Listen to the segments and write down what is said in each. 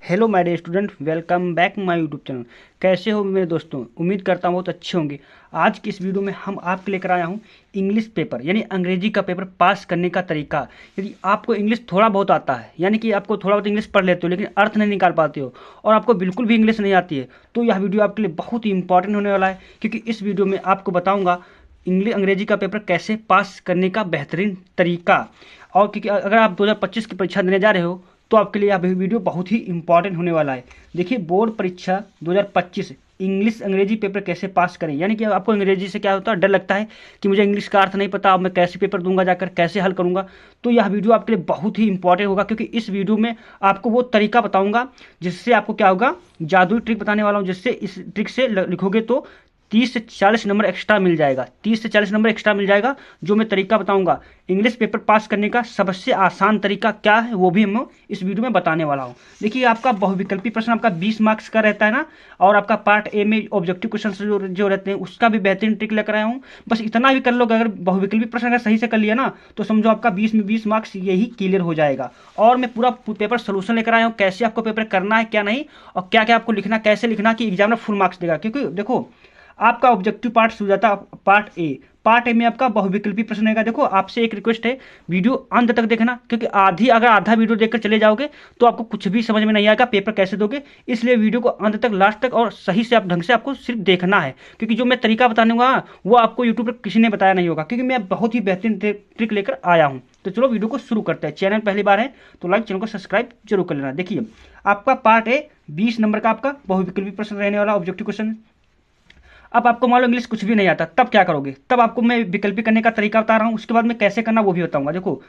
Hello my dear student, welcome back my YouTube channel. कैसे हो मेरे दोस्तों? उम्मीद करता हूँ बहुत अच्छे होंगे। आज की इस वीडियो में हम आपके लेकर आया हूँ इंग्लिश पेपर यानी अंग्रेजी का पेपर पास करने का तरीका। यदि आपको इंग्लिश थोड़ा बहुत आता है यानी कि आपको थोड़ा बहुत इंग्लिश पढ़ लेते हो लेकिन अर्थ नहीं निकाल पाते हो और आपको बिल्कुल भी इंग्लिश नहीं आती है, तो यह वीडियो आपके लिए बहुत ही इंपॉर्टेंट होने वाला है, क्योंकि इस वीडियो में आपको बताऊँगा इंग्लिश अंग्रेजी का पेपर कैसे पास करने का बेहतरीन तरीका। और क्योंकि अगर आप 2025 की परीक्षा देने जा रहे हो तो आपके लिए यह वीडियो बहुत ही इंपॉर्टेंट होने वाला है। देखिए, बोर्ड परीक्षा 2025 इंग्लिश अंग्रेजी पेपर कैसे पास करें, यानी कि आपको अंग्रेजी से क्या होता है, डर लगता है कि मुझे इंग्लिश का अर्थ नहीं पता, अब मैं कैसे पेपर दूंगा, जाकर कैसे हल करूंगा। तो यह वीडियो आपके लिए बहुत ही इंपॉर्टेंट होगा, क्योंकि इस वीडियो में आपको वो तरीका बताऊंगा जिससे आपको क्या होगा, जादुई ट्रिक बताने वाला हूँ, जिससे इस ट्रिक से लिखोगे तो 30 से 40 नंबर एक्स्ट्रा मिल जाएगा। 30 से 40 नंबर एक्स्ट्रा मिल जाएगा। जो मैं तरीका बताऊंगा इंग्लिश पेपर पास करने का सबसे आसान तरीका क्या है, वो भी हम इस वीडियो में बताने वाला हूं। देखिए, आपका बहुविकल्पी प्रश्न आपका 20 मार्क्स का रहता है ना, और आपका पार्ट ए में ऑब्जेक्टिव क्वेश्चन जो रहते हैं उसका भी बेहतरीन ट्रिक लेकर आया हूँ। बस इतना भी कर लो, अगर बहुविकल्पी प्रश्न अगर सही से कर लिया ना तो समझो आपका 20 में 20 मार्क्स यही क्लियर हो जाएगा। और मैं पूरा पेपर सोल्यूशन लेकर आया हूँ, कैसे आपको पेपर करना है क्या नहीं, और क्या क्या आपको लिखना, कैसे लिखना कि एग्जामिनर फुल मार्क्स देगा। क्योंकि देखो, आपका ऑब्जेक्टिव पार्ट शुरू जाता है पार्ट ए में आपका बहुविकल्पी प्रश्न रहेगा। देखो, आपसे एक रिक्वेस्ट है, वीडियो अंत तक देखना, क्योंकि अगर आधा वीडियो देखकर चले जाओगे तो आपको कुछ भी समझ में नहीं आएगा, पेपर कैसे दोगे। इसलिए वीडियो को अंत तक, लास्ट तक और सही से आप ढंग से आपको सिर्फ देखना है, क्योंकि जो मैं तरीका बताने वाला वो आपको यूट्यूब पर किसी ने बताया नहीं होगा, क्योंकि मैं बहुत ही बेहतरीन ट्रिक लेकर आया हूँ। तो चलो वीडियो को शुरू करते हैं। चैनल पहली बार है तो लाइक, चैनल को सब्सक्राइब जरूर कर लेना। देखिए, आपका पार्ट ए 20 नंबर का आपका बहुविकल्पी प्रश्न रहने वाला, ऑब्जेक्टिव क्वेश्चन। अब आपको मान लो इंग्लिश कुछ भी नहीं आता, तब क्या करोगे? तब आपको मैं विकल्पी करने का तरीका बता रहा हूँ, उसके बाद में कैसे करना वो भी बताऊंगा। देखो,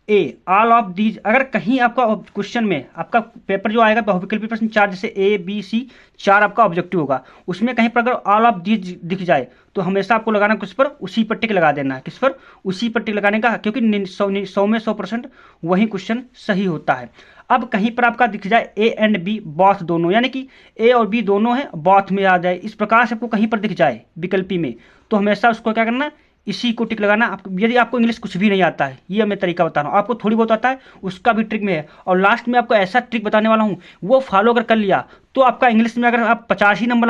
ए ऑल ऑफ दीज, अगर कहीं आपका क्वेश्चन में आपका पेपर जो आएगा बहुविकल्पी प्रश्न 4, जैसे ए बी सी 4 आपका ऑब्जेक्टिव होगा, उसमें कहीं पर अगर ऑल ऑफ दीज दिख जाए तो हमेशा आपको लगाना किस पर, उसी पर टिक लगा देना है। किस पर? उसी पर टिक लगाने का, क्योंकि 100 में 100% वही क्वेश्चन सही होता है। अब कहीं पर आपका दिख जाए ए एंड बी बॉथ दोनों, यानी कि ए और बी दोनों है, बॉथ में आ जाए, इस प्रकार से आपको कहीं पर दिख जाए विकल्पी में, तो हमेशा उसको क्या करना, इसी को टिक लगाना। आपको यदि आपको इंग्लिश कुछ भी नहीं आता है, ये मैं तरीका बता रहा हूँ, आपको थोड़ी बहुत आता है उसका भी ट्रिक में है, और लास्ट में आपको ऐसा ट्रिक बताने वाला हूँ, वो फॉलो अगर कर लिया तो आपका इंग्लिश में अगर आप 50 ही नंबर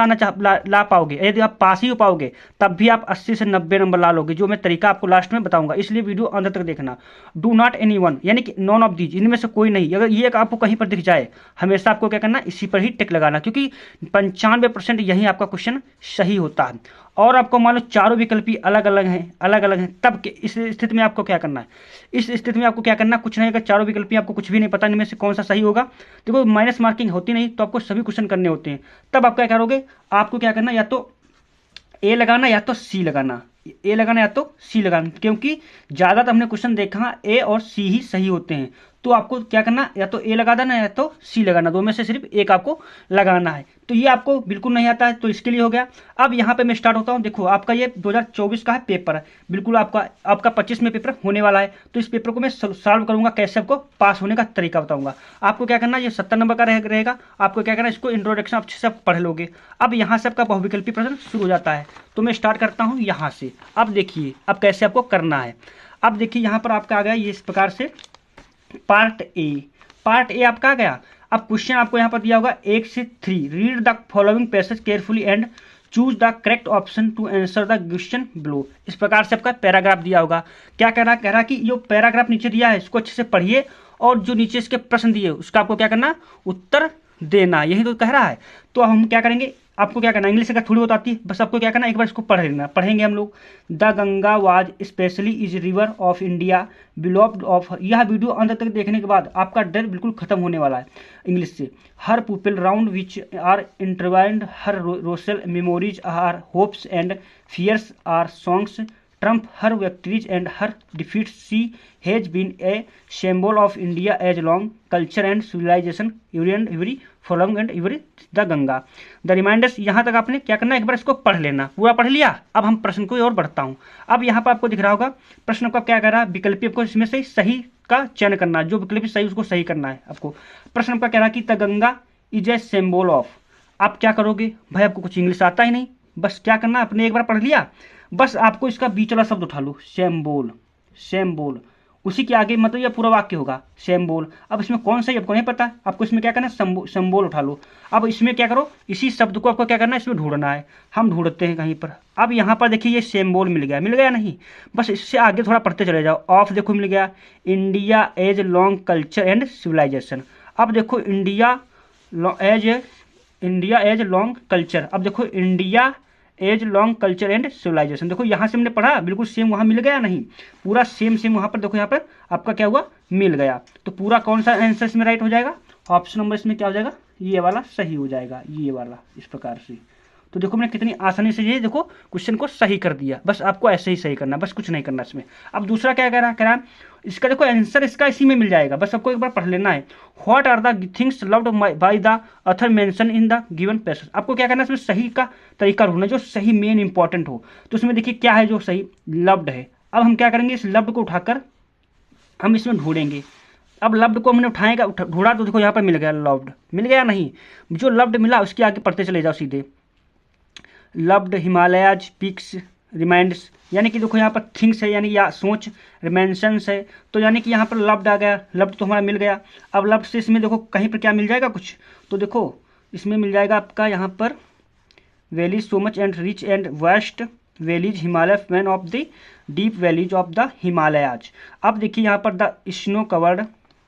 ला पाओगे, यदि आप पास ही हो पाओगे, तब भी आप 80 से 90 नंबर ला लोगे, जो मैं तरीका आपको लास्ट में बताऊंगा। इसलिए वीडियो अंत तक देखना। डू नॉट एनी वन, यानी कि नॉन ऑफ दीज, इनमें से कोई नहीं, अगर ये आपको कहीं पर दिख जाए हमेशा आपको क्या करना, इसी पर ही टिक लगाना, क्योंकि 95% यही आपका क्वेश्चन सही होता है। और आपको मान लो चारों विकल्पी अलग अलग हैं, तब इस स्थिति में आपको क्या करना है, इस स्थिति में आपको क्या करना, कुछ नहीं। अगर चारों विकल्पी आपको कुछ भी नहीं पता इनमें से कौन सा सही होगा, देखो माइनस मार्किंग होती नहीं, तो आपको सभी क्वेश्चन करने होते हैं। तब आप क्या करोगे, आपको क्या करना, या तो ए लगाना या तो सी लगाना, ए लगाना या तो सी लगाना, क्योंकि ज़्यादातर हमने क्वेश्चन देखा ए और सी ही सही होते हैं। तो आपको क्या करना, या तो ए लगा देना या तो सी लगाना, दो में से सिर्फ एक आपको लगाना है। तो ये आपको बिल्कुल नहीं आता है, तो इसके लिए हो गया। अब यहाँ पे मैं स्टार्ट होता हूँ। देखो, आपका ये 2024 का है पेपर है, बिल्कुल आपका 25 में पेपर होने वाला है, तो इस पेपर को मैं सॉल्व करूंगा, कैसे आपको पास होने का तरीका बताऊंगा। आपको क्या करना, ये 70 नंबर का रहेगा, आपको क्या करना, इसको इंट्रोडक्शन अच्छे से आप पढ़ लोगे। अब यहाँ से आपका बहुविकल्पी प्रश्न शुरू हो जाता है, तो मैं स्टार्ट करता हूँ यहाँ से। अब देखिए, अब कैसे आपको करना है। अब देखिए, यहाँ पर आपका आ गया ये इस प्रकार से पार्ट ए आपका आ गया। अब क्वेश्चन आपको यहाँ पर दिया होगा 1 से 3, read the following passage carefully and choose the correct option to answer the question below. इस प्रकार से आपका पैराग्राफ दिया होगा। क्या कह रहा कि जो पैराग्राफ नीचे दिया है इसको अच्छे से पढ़िए, और जो नीचे इसके प्रश्न दिए उसका आपको क्या करना, उत्तर देना, यही तो कह रहा है। तो हम क्या करेंगे, आपको क्या करना, इंग्लिश अगर थोड़ी बहुत आती है, बस आपको क्या करना, एक बार इसको पढ़ लेना, पढ़ेंगे हम लोग। The Ganga was specially is river of India beloved of. यह वीडियो अंत तक देखने के बाद आपका डर बिल्कुल खत्म होने वाला है इंग्लिश से। Her people round which are intertwined, her racial memories are hopes and fears are songs triumph her victories and her defeats. She has been a symbol of India as long culture and civilization every following and every the Ganga the reminders. यहाँ तक आपने क्या करना, एक बार इसको पढ़ लेना, पूरा पढ़ लिया। अब हम प्रश्न को और बढ़ता हूँ। अब यहाँ पर आपको दिख रहा होगा प्रश्न आपका क्या कर रहा है, विकल्पी आपको इसमें से सही का चयन करना है, जो विकल्पी सही उसको सही करना है आपको। प्रश्न आपका कह रहा है कि the Ganga is a symbol of. आप क्या करोगे भाई, आपको कुछ इंग्लिश आता ही नहीं, बस क्या करना, आपने एक बार पढ़ लिया, बस आपको इसका बीच वाला शब्द उठा लो, सेम्बोल। उसी के आगे मतलब ये पूरा वाक्य होगा सेम बोल। अब इसमें कौन सा आपको नहीं पता, आपको इसमें क्या करना है, संबोल उठा लो। अब इसमें क्या करो, इसी शब्द को आपको क्या करना है, इसमें ढूंढना है। हम ढूंढते हैं कहीं पर। अब यहाँ पर देखिए ये सेम बोल मिल गया नहीं, बस इससे आगे थोड़ा पढ़ते चले जाओ। ऑफ देखो मिल गया, India as long culture and civilisation. अब देखो इंडिया एज लॉन्ग कल्चर। अब देखो India as long culture and civilisation. देखो यहाँ से हमने पढ़ा बिल्कुल सेम वहाँ मिल गया नहीं, पूरा सेम वहाँ पर देखो, यहाँ पर आपका क्या हुआ, मिल गया। तो पूरा कौन सा आंसर इसमें राइट हो जाएगा, ऑप्शन नंबर इसमें क्या हो जाएगा, ये वाला सही हो जाएगा, ये वाला इस प्रकार से। तो देखो मैंने कितनी आसानी से ये देखो क्वेश्चन को सही कर दिया। बस आपको ऐसे ही सही करना, बस कुछ नहीं करना इसमें। अब दूसरा क्या कह रहा है, इसका देखो आंसर इसका इसी में मिल जाएगा, बस आपको एक बार पढ़ लेना है। What are the things loved by the author mention in the given passage. आपको क्या करना है, इसमें सही का तरीका ढूंढना जो सही मेन इंपॉर्टेंट हो। तो उसमें देखिए क्या है जो सही, लव्ड है। अब हम क्या करेंगे, इस लव्ड को उठाकर हम इसमें ढूंढेंगे। अब लव्ड को हमने उठाएगा, ढूंढा तो देखो यहाँ पर मिल गया, लव्ड मिल गया नहीं, जो लव्ड मिला उसके आगे पढ़ते चले जाओ सीधे। लव्ड हिमालयाज पिक्स रिमाइंड्स, यानी कि देखो यहाँ पर थिंग्स है, यानी या सोच, रिमेंशंस है, तो यानी कि यहाँ पर लव्ड आ गया, लव्ड तो हमारा मिल गया। अब लव्ड से इसमें देखो कहीं पर क्या मिल जाएगा कुछ, तो देखो इसमें मिल जाएगा आपका यहाँ पर valleys so much and rich and vast valleys Himalaya man of the deep valleys of the Himalayas. अब देखिए यहाँ पर द स्नो कवर्ड,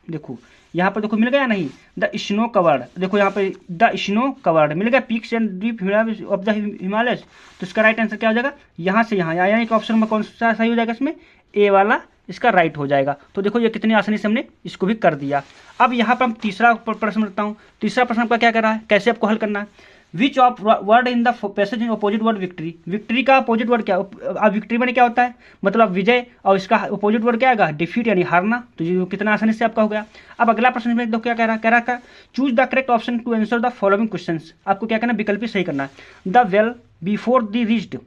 देखो यहाँ पर देखो मिल गया नहीं, द स्नो कवर्ड, देखो यहाँ पर द स्नो कवर्ड मिल गया, peaks and deep of the Himalaya. तो इसका राइट आंसर क्या हो जाएगा, यहाँ से यहाँ, यानी कि ऑप्शन में कौन सा सही हो जाएगा, इसमें ए वाला इसका राइट हो जाएगा। तो देखो ये कितनी आसानी से हमने इसको भी कर दिया। अब यहाँ पर हम तीसरा प्रश्न रखता हूँ। तीसरा प्रश्न आपका क्या कर रहा है, कैसे आपको हल करना है। Which of word in the passage in opposite word victory. Victory का अपोजिट वर्ड क्या, अब विक्ट्री मैंने क्या होता है, मतलब विजय, और इसका अपोजिट वर्ड क्या आएगा, डिफीट यानी हारना। तो ये कितना आसानी से आपका हो गया। अब अगला प्रश्न में देखो क्या कह रहा था, choose the correct option to answer the following questions. आपको क्या करना, विकल्प सही करना है। The well before the reached,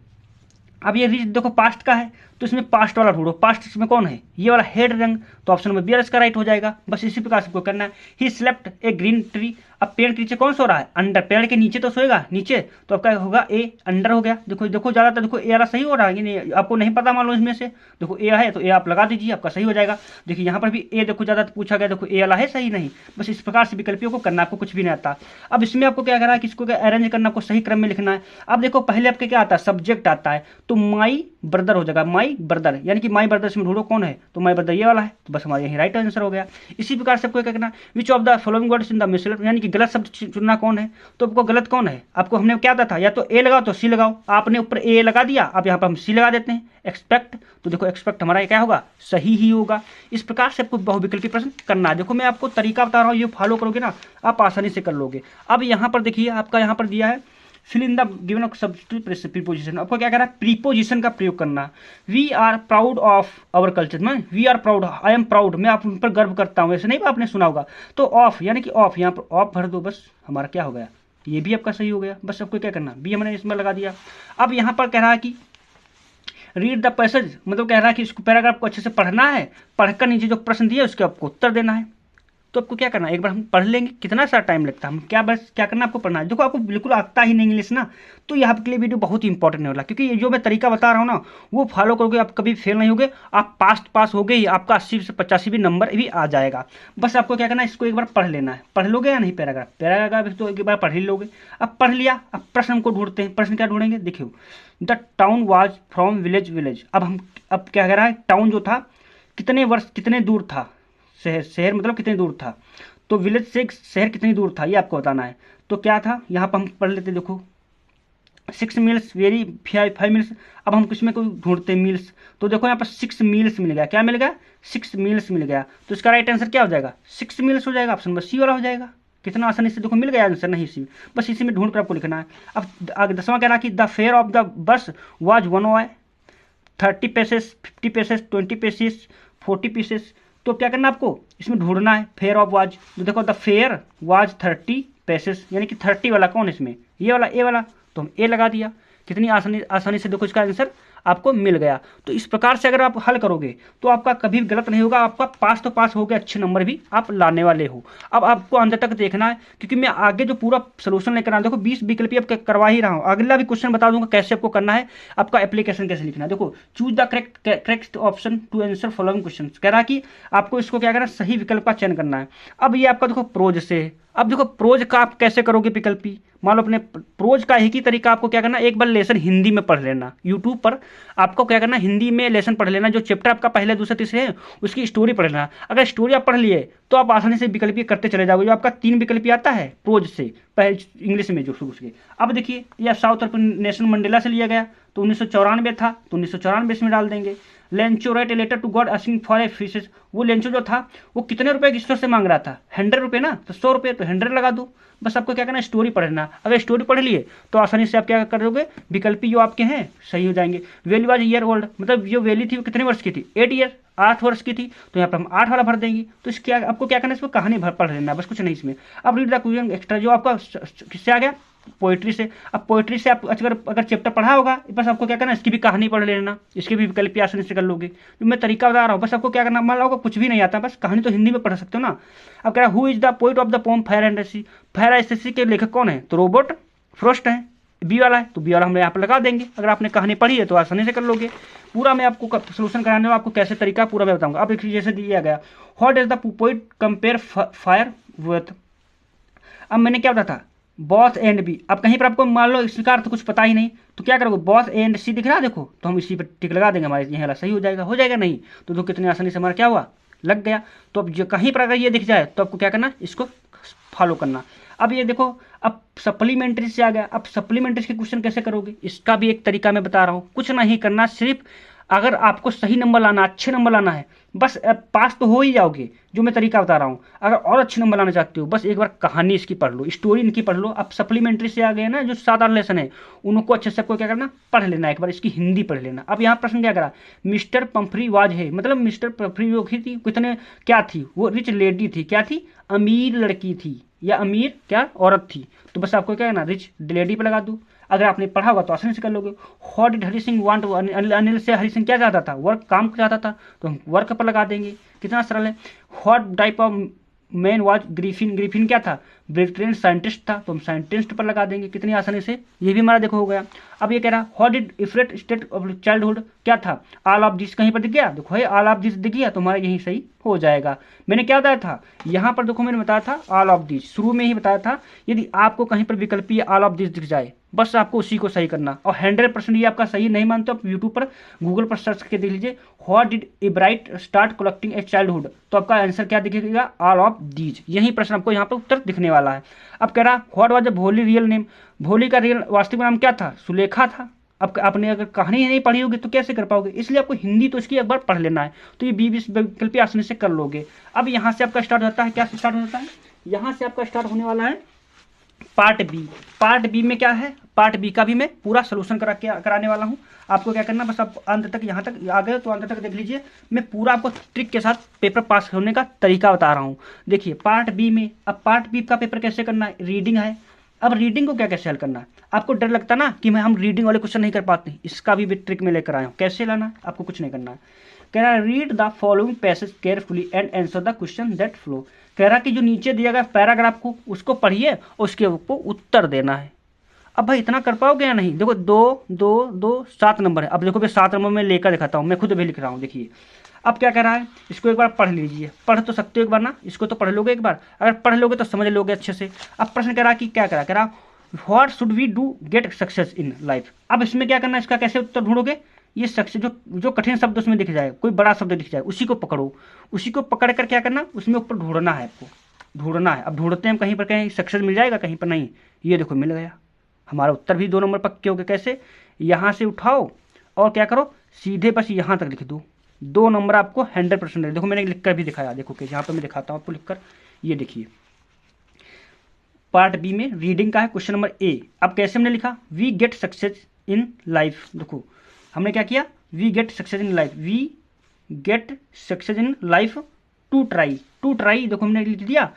अब ये रीच देखो पास्ट का है, तो इसमें पास्ट वाला ढूंढो, पास्ट इसमें कौन है, ये वाला हेड रंग, तो ऑप्शन नंबर बी इसका राइट हो जाएगा। बस इसी प्रकार से आपको करना है। He slept A green tree, अब पेड़ के नीचे कौन सो रहा है, अंडर, पेड़ के नीचे तो सोएगा, नीचे, तो आपका होगा ए, अंडर हो गया। देखो ज्यादातर देखो ए वाला सही हो रहा है, नहीं आपको नहीं पता मान लो इसमें से, देखो ए है तो ए आप लगा दीजिए, आपका सही हो जाएगा। देखिए यहाँ पर भी ए देखो ज्यादा पूछा गया, देखो ए वाला है सही नहीं। बस इस प्रकार से विकल्पियों को करना, आपको कुछ भी नहीं आता। अब इसमें आपको क्या करना है कि इसको अरेंज करना, आपको सही क्रम में लिखना है। अब देखो पहले आपके क्या आता है, सब्जेक्ट आता है, तो माई ब्रदर हो जाएगा, माई ब्रदर, यानी कि माई ब्रदर इसमें ढूंढो कौन है, तो माई ब्रदर ये वाला है, तो बस हमारे यही राइट आंसर हो गया। इसी प्रकार से आपको क्या करना, which of the following words in the miscellaneous, यानी कि गलत शब्द चुनना कौन है, तो आपको गलत कौन है, आपको हमने क्या था, या तो ए लगाओ तो सी लगाओ, आपने ऊपर ए लगा दिया, अब यहाँ पर हम सी लगा देते हैं, एक्सपेक्ट, तो देखो एक्सपेक्ट हमारा क्या होगा, सही ही होगा। इस प्रकार से आपको बहुविकल्पी प्रश्न करना है। देखो मैं आपको तरीका बता रहा हूँ, ये फॉलो करोगे ना आप आसानी से कर लोगे। अब यहाँ पर देखिए आपका यहाँ पर दिया है fill in the given substitute preposition, आपको क्या करना है, प्रीपोजिशन का प्रयोग करना। We are proud of our culture, मैं we are proud, I am proud, मैं आप पर गर्व करता हूँ, ऐसे नहीं आपने सुना होगा, तो ऑफ यानी कि ऑफ, यहाँ पर ऑफ भर दो, बस हमारा क्या हो गया, ये भी आपका सही हो गया। बस आपको क्या करना, बी हमने इसमें लगा दिया। अब यहाँ पर कह रहा है कि रीड द पैसेज, मतलब कह रहा है कि इसको पैराग्राफ को अच्छे से पढ़ना है, पढ़कर नीचे जो प्रश्न दिया उसके आपको उत्तर देना है। तो आपको क्या करना है, एक बार हम पढ़ लेंगे, कितना सा टाइम लगता है, हम क्या बस क्या करना आपको पढ़ना है। देखो आपको बिल्कुल आता ही नहीं इंग्लिश ना, तो यहाँ के लिए वीडियो बहुत ही इंपॉर्टेंट है वाला, क्योंकि ये जो मैं तरीका बता रहा हूँ ना वो फॉलो करोगे आप कभी फेल नहीं होगे, आप पास हो गए, आपका 80 से 85 भी नंबर भी आ जाएगा। बस आपको क्या करना है, इसको एक बार पढ़ लेना है, पढ़ लोगे या नहीं, पैराग्राफ तो एक बार पढ़ ही लोगे। अब पढ़ लिया, अब प्रश्न को ढूंढते हैं। प्रश्न क्या ढूंढेंगे, देखियो the town was from village. अब क्या कह रहा है, टाउन जो था कितने दूर था, शहर मतलब कितने दूर था, तो विलेज से शहर कितनी दूर था ये आपको बताना है। तो क्या था, यहाँ पर हम पढ़ लेते, देखो 6 मील्स वेरी 5 मील्स। अब हम किसमें कोई ढूंढते हैं मील्स, तो देखो यहाँ पर 6 मील्स मिल गया, क्या मिल गया, 6 मील्स मिल गया। तो इसका राइट आंसर क्या हो जाएगा, 6 मील्स हो जाएगा, ऑप्शन बस सी वाला हो जाएगा। कितना आसानी से देखो मिल गया आंसर, नहीं सी, बस इसी में ढूंढ कर आपको लिखना है। अब आगे 10वां कह रहा कि the fair of the bus was 1 OI, 30 पैसेस, 50 पैसेस, 20 पैसेस, 40 pieces. तो क्या करना आपको इसमें ढूंढना है फेयर ऑफ वाज, तो देखो द फेयर वाज 30 पैसेस, यानी कि 30 वाला कौन है इसमें, ये वाला ए वाला, तो हम ए लगा दिया। कितनी आसानी से देखो इसका आंसर आपको मिल गया। तो इस प्रकार से अगर आप हल करोगे तो आपका कभी भी गलत नहीं होगा, आपका पास तो पास हो गया, अच्छे नंबर भी आप लाने वाले हो। अब आपको अंत तक देखना है, क्योंकि मैं आगे जो पूरा सोल्यूशन लेकर आया, देखो 20 विकल्प अब करवा ही रहा हूँ, अगला भी क्वेश्चन बता दूंगा कैसे आपको करना है, आपका एप्लीकेशन कैसे लिखना है। देखो choose the correct option to answer following question, कह रहा कि आपको इसको क्या करना है, सही विकल्प का चयन करना है। अब ये आपका देखो प्रोज से, अब देखो प्रोज का आप कैसे करोगे विकल्पी, मान लो अपने प्रोज का एक ही तरीका, आपको क्या करना, एक बार लेसन हिंदी में पढ़ लेना, यूट्यूब पर आपको क्या करना, हिंदी में लेसन पढ़ लेना, जो चैप्टर आपका पहले दूसरे तीसरे है उसकी स्टोरी पढ़ लेना। अगर स्टोरी आप पढ़ लिए तो आप आसानी से विकल्पी करते चले जाओगे, जो आपका 3 विकल्पी आता है प्रोज से पहले इंग्लिश में जो शुरू से। अब देखिए यह साउथ अफ्रीकन नेशन मंडेला से लिया गया, तो 1994 था, तो 1994 इसमें डाल देंगे। Lencho write a letter to God asking for a fishes, वो लेंचो जो था वो कितने रुपए की ईश्वर से मांग रहा था, 100 रुपये ना, तो 100 रुपये, तो 100 लगा दो। बस आपको क्या करना है, स्टोरी पढ़ना। अगर स्टोरी पढ़ लिए तो आसानी से आप क्या करोगे, विकल्पी जो आपके हैं सही हो जाएंगे। वैली वाज ईयर ओल्ड, मतलब जो वैली थी वो कितने वर्ष की थी, 8 ईयर, 8 वर्ष की थी, तो यहाँ पर हम 8 वाला भर देंगे। तो इसके आपको क्या करना है, इसमें कहानी पढ़ लेना, बस कुछ नहीं इसमें। अब रीड द क्वेश्चन एक्स्ट्रा, जो आपका किससे आ गया, पोइट्री से। अब पोइट्री से आप अगर चैप्टर पढ़ा होगा, बस आपको क्या करना, इसकी भी कहानी पढ़ लेना, इसके भी विकल्प आसानी से कर लोगे। जो मैं तरीका बता रहा हूँ, बस आपको क्या करना, मान लो कुछ भी नहीं आता, बस कहानी तो हिंदी में पढ़ सकते हो ना। अब कह रहा who is the poet of the poem fire and sea, fire and sea के लेखक कौन है, तो रॉबर्ट फ्रॉस्ट है, बी वाला है, तो बी वाला हम यहाँ पर लगा देंगे। अगर आपने कहानी पढ़ी है तो आसानी से कर लोगे। पूरा मैं आपको सोल्यूशन कराने में आपको कैसे तरीका पूरा मैं बताऊंगा। अब जैसे दिया गया, what is the poet compare fire with, अब मैंने क्या बताया था, बॉस एंड बी। अब कहीं पर आपको मान लो इसका अर्थ कुछ पता ही नहीं, तो क्या करोगे, बॉस एंड सी दिख रहा है देखो, तो हम इसी पर टिक लगा देंगे, हमारे यहाँ सही हो जाएगा नहीं, तो कितनी आसानी से हमारा क्या हुआ, लग गया। तो अब जो कहीं पर अगर ये दिख जाए तो आपको क्या करना, इसको फॉलो करना। अब ये देखो, अब सप्लीमेंट्री से आ गया, अब सप्लीमेंट्री के क्वेश्चन कैसे करोगे, इसका भी एक तरीका मैं बता रहा हूँ। कुछ नहीं करना, सिर्फ अगर आपको सही नंबर लाना, अच्छे नंबर लाना है, बस पास तो हो ही जाओगे, जो मैं तरीका बता रहा हूँ। अगर और अच्छे नंबर लाना चाहते हो, बस एक बार कहानी इसकी पढ़ लो, स्टोरी इनकी पढ़ लो। अब सप्लीमेंट्री से आ गए ना, जो 7 लेसन है, उनको अच्छे से आपको क्या करना, पढ़ लेना, एक बार इसकी हिंदी पढ़ लेना। अब यहाँ प्रश्न क्या करा, मिस्टर पंफ्री वाज है, मतलब मिस्टर पंफ्री जो थी कितने क्या थी, वो रिच लेडी थी, क्या थी, अमीर लड़की थी, या अमीर क्या औरत थी। तो बस आपको क्या करना, रिच लेडी पर लगा दो। अगर आपने पढ़ा होगा तो आसानी से कर लोगे। What did Hari Singh want, Anil से हरी सिंह क्या चाहता था, वर्क, काम चाहता था, तो हम वर्क पर लगा देंगे, कितना सरल है। What type of man was Griffin, Griffin क्या था, ब्रिटेन साइंटिस्ट था, तो हम साइंटिस्ट पर लगा देंगे, कितनी आसानी से, ये भी हमारा देखो हो गया। अब ये कह रहा व्हाट डिड इफरेट स्टेट ऑफ चाइल्डहुड, क्या था, ऑल ऑफ दिस, कहीं पर दिख गया, देखो है ऑल ऑफ दिस दिख गया, तो हमारा यही सही हो जाएगा। मैंने क्या बताया था, यहाँ पर देखो मैंने बताया था ऑल ऑफ दिस, शुरू में ही बताया था। यदि आपको कहीं पर विकल्पीय ऑल ऑफ दिस दिख जाए, बस आपको उसी को सही करना, और 100% ये आपका सही नहीं मानते आप यूट्यूब पर, गूगल पर सर्च करके देख लीजिए, what did Ebright start collecting A childhood, तो आपका आंसर क्या दिखेगा, ऑल ऑफ दीज। यही प्रश्न आपको यहाँ पर उत्तर दिखने वाला है। अब कह रहा व्हाट वाज द भोली रियल नेम, भोली का रियल वास्तविक नाम क्या था, सुलेखा था। अब आपने अगर कहानी नहीं पढ़ी होगी तो कैसे कर पाओगे, इसलिए आपको हिंदी तो इसकी एक बार पढ़ लेना है, तो ये 20 विकल्प आसानी से कर लोगे। अब यहाँ से आपका स्टार्ट होता है, क्या स्टार्ट होता है, यहाँ से आपका स्टार्ट होने वाला है पार्ट बी। पार्ट बी में क्या है, पार्ट बी का भी मैं पूरा सोल्यूशन कराने वाला हूँ। आपको क्या करना, बस आप अंत तक, यहाँ तक आ गए तो अंत तक देख लीजिए, मैं पूरा आपको ट्रिक के साथ पेपर पास होने का तरीका बता रहा हूँ। देखिए पार्ट बी में, अब पार्ट बी का पेपर कैसे करना है, रीडिंग है। अब रीडिंग को क्या कैसे हल करना है, आपको डर लगता ना कि हम रीडिंग वाले क्वेश्चन नहीं कर पाते, इसका भी ट्रिक में लेकर आया हूँ। कैसे लाना, आपको कुछ नहीं करना है। कह रहा है read the following passage carefully and answer the question that flow. कह रहा कि जो नीचे दिया गया पैराग्राफ को उसको पढ़िए और उसके ऊपर उत्तर देना है। अब भाई इतना कर पाओगे या नहीं, देखो 2 2 2 7 नंबर है। अब देखो भाई 7 नंबर में लेकर दिखाता हूँ, मैं खुद भी लिख रहा हूँ, देखिए। अब क्या कह रहा है, इसको एक बार पढ़ लीजिए, पढ़ तो सकते हो एक बार ना, इसको तो पढ़ लोगे एक बार, अगर पढ़ लोगे तो समझ लोगे अच्छे से। अब प्रश्न कह रहा कि क्या कह रहा what should we do get success in life. अब इसमें क्या करना है, इसका कैसे उत्तर ढूंढोगे, ये सक्सेस जो कठिन शब्द उसमें दिख जाए, कोई बड़ा शब्द दिख जाए, उसी को पकड़ो, उसी को पकड़ कर क्या करना, उसमें ऊपर ढूंढना है, आपको ढूंढना है। अब ढूंढते हैं कहीं पर, कहीं सक्सेस मिल जाएगा, कहीं पर नहीं, ये देखो मिल गया, हमारा उत्तर भी 2 नंबर पक्के हो गए। कैसे, यहाँ से उठाओ और क्या करो, सीधे बस यहाँ तक लिख दो, 2 नंबर आपको 100% देखो मैंने लिखकर भी दिखाया, देखो कि यहाँ पर मैं दिखाता हूँ आपको लिखकर, ये देखिए पार्ट बी में रीडिंग का है क्वेश्चन नंबर ए। अब कैसे हमने लिखा, we get success in life, देखो हमने क्या किया, we get success in life, we get success in life to try, to try देखो हमने लिख दिया,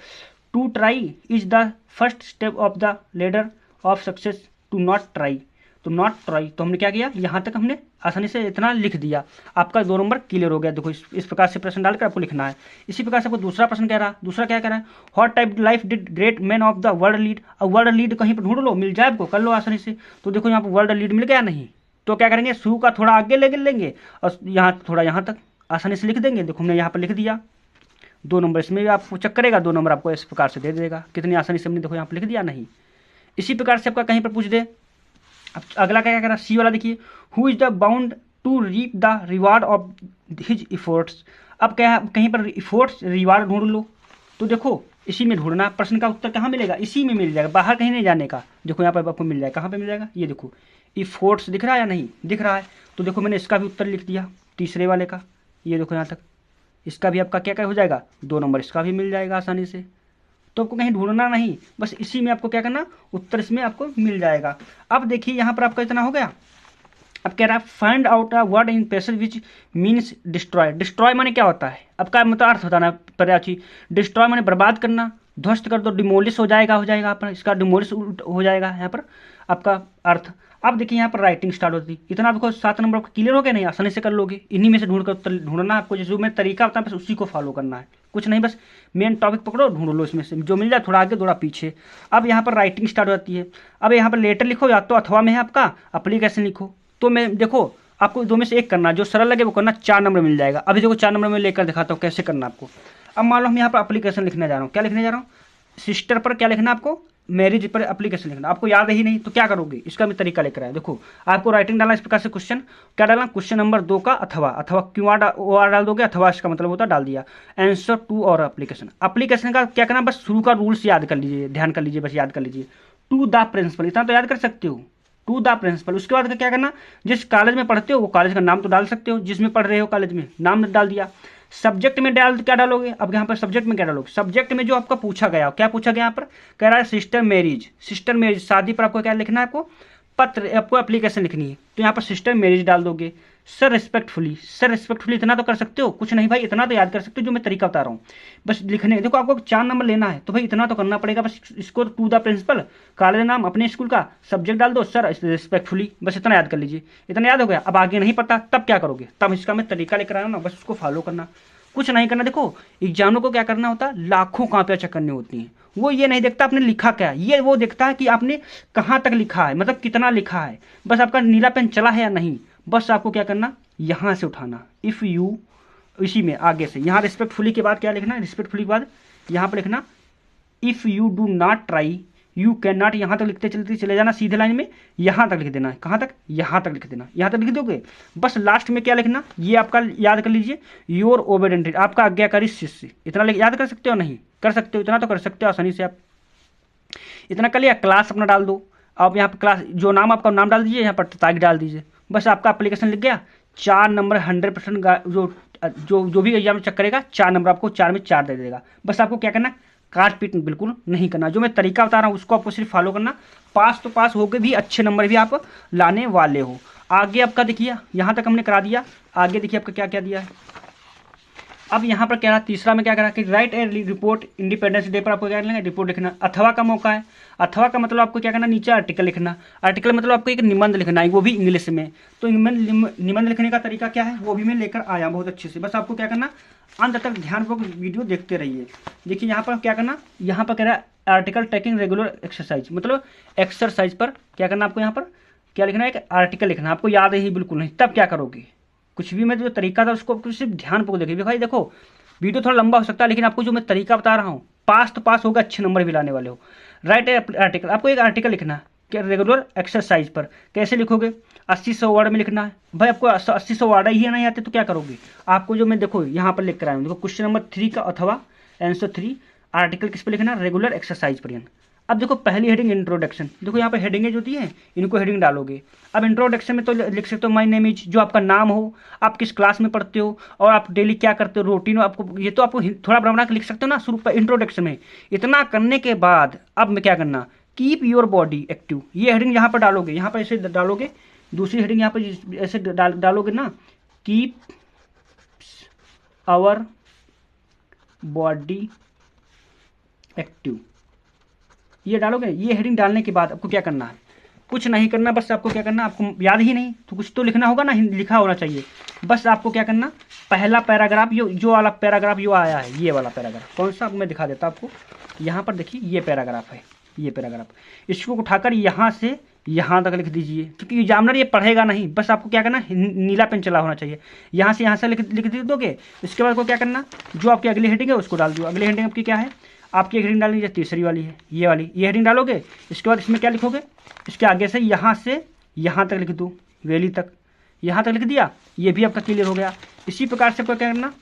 to try is the first step of the ladder of success, to not try, तो not try, तो हमने क्या किया, यहाँ तक हमने आसानी से इतना लिख दिया, आपका 2 नंबर क्लियर हो गया। देखो इस प्रकार से प्रश्न डालकर आपको लिखना है। इसी प्रकार से आपको दूसरा प्रश्न कह रहा, दूसरा क्या कह रहा है, what type life did great man of the world lead. अब वर्ल्ड लीड कहीं पर ढूंढ लो, मिल जाए आपको, कर लो आसानी से। तो देखो यहाँ पर वर्ल्ड लीड मिल गया नहीं, तो क्या करेंगे, शुरू का थोड़ा आगे ले लेंगे और यहाँ थोड़ा यहाँ तक आसानी से लिख देंगे। देखो हमने यहाँ पर लिख दिया 2 नंबर, इसमें भी आपको चेक करेगा 2 नंबर आपको इस प्रकार से दे देगा। कितनी आसानी से हमने देखो यहाँ पर लिख दिया नहीं। इसी प्रकार से आपका कहीं पर पूछ दे, अब अगला क्या करा, सी वाला देखिए, who is the bound to reap the reward of his efforts. अब क्या कहीं पर इफोर्ट्स रिवार्ड ढूंढ लो, तो देखो इसी में ढूंढना, प्रश्न का उत्तर कहाँ मिलेगा, इसी में मिल जाएगा, बाहर कहीं नहीं जाने का। देखो यहाँ पर आपको मिल जाएगा, कहाँ पे मिल जाएगा, ये देखो इफोर्ट्स दिख रहा है या नहीं दिख रहा है। तो देखो मैंने इसका भी उत्तर लिख दिया तीसरे वाले का, ये देखो यहाँ तक, इसका भी आपका क्या क्या हो जाएगा, 2 नंबर इसका भी मिल जाएगा आसानी से। तो आपको कहीं ढूंढना नहीं, बस इसी में आपको क्या करना, उत्तर इसमें आपको मिल जाएगा। अब देखिए यहाँ पर आपका इतना हो गया। अब कह रहा है find out a word in passage which means destroy. Destroy माने क्या होता है, अब का मतलब अर्थ बताना पर्यायवाची। डिस्ट्रॉय माने बर्बाद करना, ध्वस्त कर दो, डिमोलिश हो जाएगा आप इसका डिमोलिश हो जाएगा यहाँ पर आपका अर्थ। अब देखिए यहाँ पर राइटिंग स्टार्ट होती, इतना आपको 7 नंबर आपको क्लियर हो गया नहीं, आसानी से कर लोगे। इन्हीं में से ढूंढ कर ढूंढना आपको, जो मैं तरीका बताऊँ बस उसी को फॉलो करना है, कुछ नहीं, बस मेन टॉपिक पकड़ो, ढूंढ लो इसमें से जो मिल जाए, थोड़ा आगे थोड़ा पीछे। अब यहाँ पर राइटिंग स्टार्ट हो जाती है। अब यहाँ पर लेटर लिखो, या तो अथवा में है आपका एप्लीकेशन लिखो। तो मैं देखो आपको 2 में से एक करना, जो सरल लगे वो करना, 4 नंबर मिल जाएगा। अभी देखो 4 नंबर में लेकर दिखाता हूँ कैसे करना आपको। अब मान लो हम यहाँ पर एप्लीकेशन लिखने जा रहा हूँ, क्या लिखने जा रहा हूँ, सिस्टर पर क्या लिखना आपको, मैरिज पर एप्लीकेशन लिखना। आपको याद ही नहीं तो क्या करोगे, इसका भी तरीका लेकर आए। देखो आपको राइटिंग डालना इस प्रकार से, क्वेश्चन क्या डालना, क्वेश्चन नंबर 2 का अथवा क्यों आर डाल दोगे, अथवा इसका मतलब होता डाल दिया, आंसर टू और एप्लीकेशन का क्या करना, बस शुरू का रूल्स याद कर लीजिए, ध्यान कर लीजिए, बस याद कर लीजिए, टू द प्रिंसिपल, इतना तो याद कर सकते हो, टू द प्रिंसिपल। उसके बाद क्या करना, जिस कॉलेज में पढ़ते हो वो कॉलेज का नाम तो डाल सकते हो, जिसमें पढ़ रहे हो कॉलेज में नाम डाल दिया। सब्जेक्ट में क्या डालोगे, अब यहाँ पर सब्जेक्ट में क्या डालोगे, सब्जेक्ट में जो आपका पूछा गया, क्या पूछा गया यहाँ पर, कह रहा है सिस्टर मैरिज, शादी पर आपको क्या लिखना है, आपको पत्र, आपको एप्लीकेशन लिखनी है। तो यहाँ पर सिस्टर मैरिज डाल दोगे। सर रिस्पेक्टफुली इतना तो कर सकते हो, कुछ नहीं भाई, इतना तो याद कर सकते हो जो मैं तरीका बता रहा हूँ, बस लिखने। देखो आपको 4 नंबर लेना है तो भाई इतना तो करना पड़ेगा, बस इसको टू द प्रिंसिपल, कॉलेज नाम अपने स्कूल का, सब्जेक्ट डाल दो, सर रिस्पेक्टफुली, बस इतना याद कर लीजिए। इतना याद हो गया, अब आगे नहीं पता तब क्या करोगे, तब इसका मैं तरीका लेकर आया हूँ ना, बस उसको फॉलो करना, कुछ नहीं करना। देखो एग्जामों को क्या करना होता है, लाखों कॉपियां चेक करनी होती हैं, वो ये नहीं देखता आपने लिखा क्या है, ये वो देखता है कि आपने कहाँ तक लिखा है, मतलब कितना लिखा है, बस आपका नीला पेन चला है या नहीं। बस आपको क्या करना, यहाँ से उठाना, इफ़ यू, इसी में आगे से यहाँ रिस्पेक्टफुली के बाद क्या लिखना है, रिस्पेक्टफुली के बाद यहाँ पर लिखना if you do not try you can not, यहाँ तक लिखते चलते चले जाना सीधे लाइन में, यहाँ तक लिख देना है, कहाँ तक, यहाँ तक लिख देना, यहाँ तक लिख दोगे। बस लास्ट में क्या लिखना, ये आपका याद कर लीजिए, योर ओबेडेंट, आपका आज्ञाकारी शिष्य, इतना याद कर सकते हो, नहीं कर सकते हो, इतना तो कर सकते हो आसानी से आप, इतना कर लिया। क्लास अपना डाल दो, आप यहाँ पर क्लास जो नाम आपका नाम डाल दीजिए, यहाँ पर तारीख डाल दीजिए, बस आपका एप्लीकेशन लिख गया। 4 नंबर 100% जो भी एग्जाम चेक करेगा 4 नंबर आपको 4 में 4 दे देगा। बस आपको क्या करना, काट पीट बिल्कुल नहीं करना, जो मैं तरीका बता रहा हूँ उसको आपको सिर्फ फॉलो करना, पास तो पास होकर भी अच्छे नंबर भी आप लाने वाले हो। आगे आपका देखिए यहाँ तक हमने करा दिया, आगे देखिए आपका क्या क्या दिया है। अब यहाँ पर क्या रहा, तीसरा में क्या करा कि राइट ए रिपोर्ट इंडिपेंडेंस डे पर आपको क्या करना है, रिपोर्ट लिखना। अथवा का मौका है, अथवा का मतलब आपको क्या करना, नीचे आर्टिकल लिखना, आर्टिकल मतलब आपको एक निबंध लिखना है, वो भी इंग्लिश में। तो निबंध लिखने का तरीका क्या है वो भी मैं लेकर आया बहुत अच्छे से, बस आपको क्या करना, अंत तक ध्यानपूर्वक वीडियो देखते रहिए। देखिए यहाँ पर क्या करना, यहाँ पर कह रहा है आर्टिकल टेकिंग रेगुलर एक्सरसाइज, मतलब एक्सरसाइज पर क्या करना, आपको यहाँ पर क्या लिखना है, एक आर्टिकल लिखना, आपको याद ही बिल्कुल नहीं, तब क्या करोगे, कुछ भी मैं जो तरीका था उसको सिर्फ ध्यानपूर्वक देखिए। भाई देखो वीडियो थोड़ा लंबा हो सकता है, लेकिन आपको जो मैं तरीका बता रहा हूँ पास तो पास होगा, अच्छे नंबर भी लाने वाले हो। राइट आर्टिकल, आपको एक आर्टिकल लिखना है कि रेगुलर एक्सरसाइज पर, कैसे लिखोगे, 80-100 वर्ड में लिखना है। भाई आपको 80-100 वर्ड ही नहीं आते तो क्या करोगे, आपको जो मैं देखो यहाँ पर लिख कर आया हूँ, देखो क्वेश्चन नंबर 3 का अथवा आंसर 3 आर्टिकल किस पर लिखना, रेगुलर एक्सरसाइज पर। अब देखो पहली हेडिंग इंट्रोडक्शन, देखो यहाँ पर हेडिंगें जो होती हैं इनको हेडिंग डालोगे। अब इंट्रोडक्शन में तो लिख सकते हो माय नेम इज, जो आपका नाम हो, आप किस क्लास में पढ़ते हो और आप डेली क्या करते हो, रूटीन हो आपको, ये तो आपको थोड़ा बना के लिख सकते हो ना शुरू पर इंट्रोडक्शन में। इतना करने के बाद अब में क्या करना, कीप योर बॉडी एक्टिव, ये हेडिंग यहाँ पर डालोगे, यहाँ पर ऐसे डालोगे। दूसरी हेडिंग यहाँ पर ऐसे डालोगे ना, कीप आवर बॉडी एक्टिव, ये डालोगे। ये हेडिंग डालने के बाद आपको क्या करना है, कुछ नहीं करना, बस आपको क्या करना, आपको याद ही नहीं तो कुछ तो लिखना होगा ना, लिखा होना चाहिए। बस आपको क्या करना, पहला पैराग्राफ जो वाला पैराग्राफ जो आया है, ये वाला पैराग्राफ कौन सा, मैं दिखा देता आपको। यहाँ पर देखिए ये पैराग्राफ है, ये पैराग्राफ, इसको उठाकर यहाँ से यहाँ तक लिख दीजिए, क्योंकि एग्जामिनर ये पढ़ेगा नहीं। बस आपको क्या करना, नीला पेन चला होना चाहिए, यहाँ से लिख दोगे। इसके बाद को क्या करना, जो आपकी अगली हेडिंग है उसको डाल दो। अगली हेडिंग आपकी क्या है, आपकी हेडिंग डालनी है तीसरी वाली है, ये वाली, ये हेडिंग डालोगे। इसके बाद इसमें क्या लिखोगे, इसके आगे से यहाँ तक लिख दो, वैली तक, यहाँ तक लिख दिया। ये भी आपका क्लियर हो गया। इसी प्रकार से आपको क्या करना,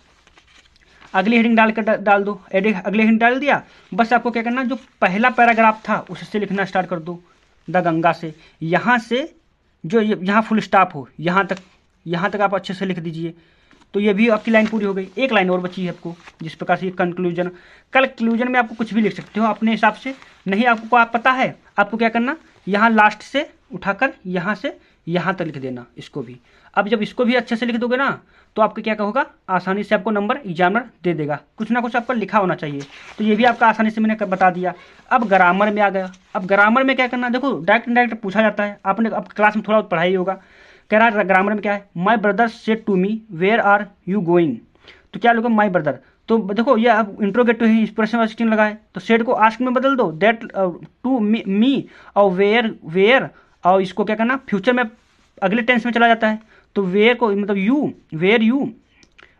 अगली हेडिंग डाल दो, अगली हेडिंग डाल दिया। बस आपको क्या करना, जो पहला पैराग्राफ था उससे लिखना स्टार्ट कर दो, द गंगा से। यहाँ से जो यहाँ फुल स्टॉप हो, यहाँ तक आप अच्छे से लिख दीजिए। तो ये भी आपकी लाइन पूरी हो गई। एक लाइन और बची है आपको, जिस प्रकार से कंक्लूजन में आपको कुछ भी लिख सकते हो अपने हिसाब से। नहीं आपको आप पता है, आपको क्या करना, यहाँ लास्ट से उठाकर यहाँ से यहाँ तक लिख देना इसको भी। अब जब इसको भी अच्छे से लिख दोगे ना, तो आपको क्या होगा, आसानी से आपको नंबर एग्जामिनर दे देगा। कुछ ना कुछ आपका लिखा होना चाहिए। तो ये भी आपका आसानी से मैंने बता दिया। अब ग्रामर में आ गया। अब ग्रामर में क्या करना, देखो डायरेक्ट पूछा जाता है, आपने अब क्लास में थोड़ा पढ़ाई होगा। कह रहा है ग्रामर में क्या है, my brother said to me where are you going. तो क्या लिखो, माई ब्रदर। तो देखो ये अब इंट्रोगेटिव है, प्रश्न वाचक चिन्ह लगाए, तो सेड को आस्क में बदल दो, दैट टू मी, और वेयर और इसको क्या करना, फ्यूचर में अगले टेंस में चला जाता है। तो वेयर को मतलब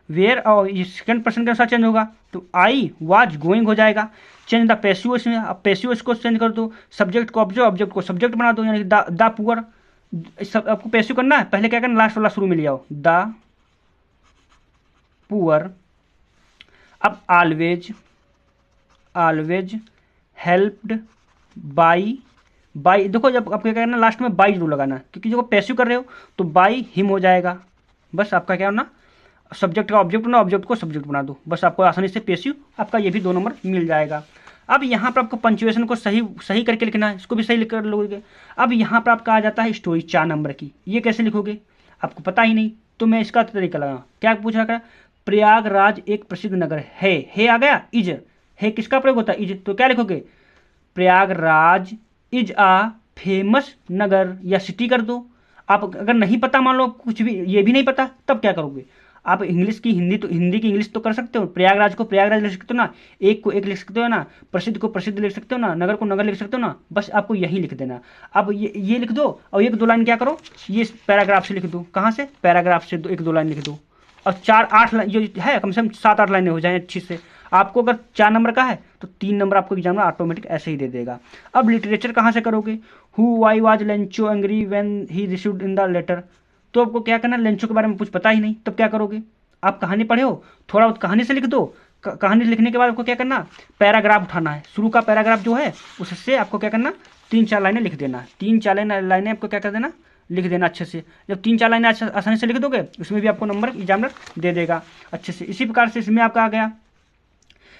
वेयर और सेकंड पर्सन के अनुसार चेंज होगा। तो आई वाज गोइंग हो जाएगा। चेंज द पैसिव इसमें, अब पैसिव इसको चेंज कर दो, सब्जेक्ट को ऑब्जेक्ट को सब्जेक्ट बना दो, यानी द पुअर। सब आपको पैसिव करना है, पहले क्या करना, लास्ट वाला शुरू में ले आओ, द पुअर। अब ऑलवेज हेल्प्ड बाई, देखो जब आपको क्या करना, लास्ट में बाई जरूर लगाना, क्योंकि जो पैसिव कर रहे हो तो बाई हिम हो जाएगा। बस आपका क्या होना, सब्जेक्ट का ऑब्जेक्ट होना, ऑब्जेक्ट को सब्जेक्ट बना दो। बस आपको आसानी से पैसिव आपका ये भी 2 नंबर मिल जाएगा। अब यहाँ पर आपको पंक्चुएशन को सही करके लिखना है, इसको भी सही लिख कर लोगे। अब यहाँ पर आपका आ जाता है स्टोरी 4 नंबर की। ये कैसे लिखोगे, आपको पता ही नहीं, तो मैं इसका तरीका लगा। क्या पूछ रहा है, प्रयागराज एक प्रसिद्ध नगर है आ गया, इज है किसका प्रयोग होता है, इज। तो क्या लिखोगे, प्रयागराज इज आ फेमस नगर, या सिटी कर दो। आप अगर नहीं पता, मान लो कुछ भी ये भी नहीं पता, तब क्या करोगे, आप इंग्लिश की हिंदी की इंग्लिश तो कर सकते हो। प्रयागराज को प्रयागराज लिख सकते हो ना, एक को एक लिख सकते हो ना, प्रसिद्ध को प्रसिद्ध लिख सकते हो ना, नगर को नगर लिख सकते हो ना। बस आपको यही लिख देना। अब ये लिख दो, और 1-2 लाइन क्या करो, ये पैराग्राफ से लिख दो। कहाँ से, पैराग्राफ से 1-2 लाइन लिख दो। और 4-8 लाइन जो है, कम से कम 7-8 लाइनें हो जाए अच्छी से। आपको अगर 4 नंबर का है तो 3 नंबर आपको एग्जाम में ऑटोमेटिक ऐसे ही दे देगा। अब लिटरेचर कहाँ से करोगे, who why was Lencho angry when he received in the letter. तो आपको क्या करना, लेंचो के बारे में कुछ पता ही नहीं, तब क्या करोगे, आप कहानी पढ़े हो, थोड़ा बहुत कहानी से लिख दो। कहानी लिखने के बाद आपको क्या करना, पैराग्राफ उठाना है, शुरू का पैराग्राफ जो है उससे आपको क्या करना, 3-4 लाइनें लिख देना। 3-4 लाइनें आपको क्या कर देना, लिख देना अच्छे से। जब 3-4 लाइनें आसानी से लिख दोगे, उसमें भी आपको नंबर एग्जामिनर दे देगा अच्छे से। इसी प्रकार से इसमें आपका आ गया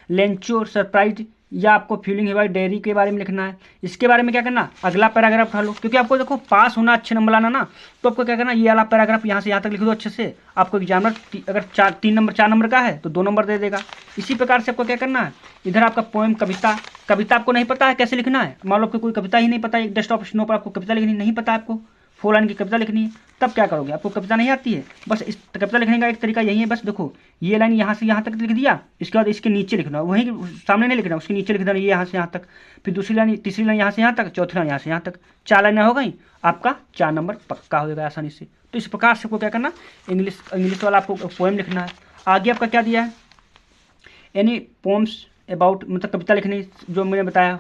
लेंचो सरप्राइज, या आपको फीलिंग है भाई डेयरी के बारे में लिखना है। इसके बारे में क्या करना, अगला पैराग्राफ उठा लो, क्योंकि आपको देखो पास होना, अच्छे नंबर लाना ना, तो आपको क्या करना, ये वाला पैराग्राफ यहाँ से यहाँ तक लिख दो अच्छे से। आपको एग्जामिनर अगर 4 नंबर का है तो 2 नंबर दे देगा। इसी प्रकार से आपको क्या करना है, इधर आपका पोएम कविता आपको नहीं पता है कैसे लिखना है, मान लो आपको कोई कविता ही नहीं पता है, एक डेस्कटॉप स्नो पर आपको कविता लिखनी नहीं पता है, आपको 4 लाइन की कविता लिखनी है, तब क्या करोगे, आपको कविता नहीं आती है। बस इस कविता लिखने का एक तरीका यही है, बस देखो ये लाइन यहाँ से यहाँ तक लिख दिया, इसके बाद इसके नीचे लिखना, वहीं सामने नहीं लिखना, उसके नीचे लिख देना, ये यहाँ से यहाँ तक, फिर दूसरी लाइन, तीसरी लाइन यहाँ से यहाँ तक, चौथी लाइन यहाँ से यहाँ तक, 4 लाइनें हो गई, आपका 4 नंबर पक्का हो जाएगा आसानी से। तो इस प्रकार से आपको क्या करना, इंग्लिश वाला आपको पोएम लिखना है। आगे आपका क्या दिया है, एनी पोम्स अबाउट, मतलब कविता लिखनी जो मैंने बताया।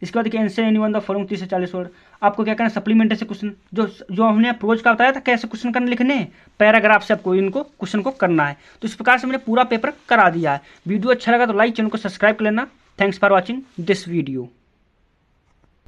इसके बाद देखिए आंसर एनीवन द फॉलोइंग 30 से 40 वर्ड। आपको क्या करना, सप्लीमेंट्री से क्वेश्चन, जो हमने प्रोज का बताया था कैसे क्वेश्चन करने लिखने हैं, पैराग्राफ से आपको इनको क्वेश्चन को करना है। तो इस प्रकार से मैंने पूरा पेपर करा दिया है। वीडियो अच्छा लगा तो लाइक, चैनल को सब्सक्राइब कर लेना। Thanks for watching this video.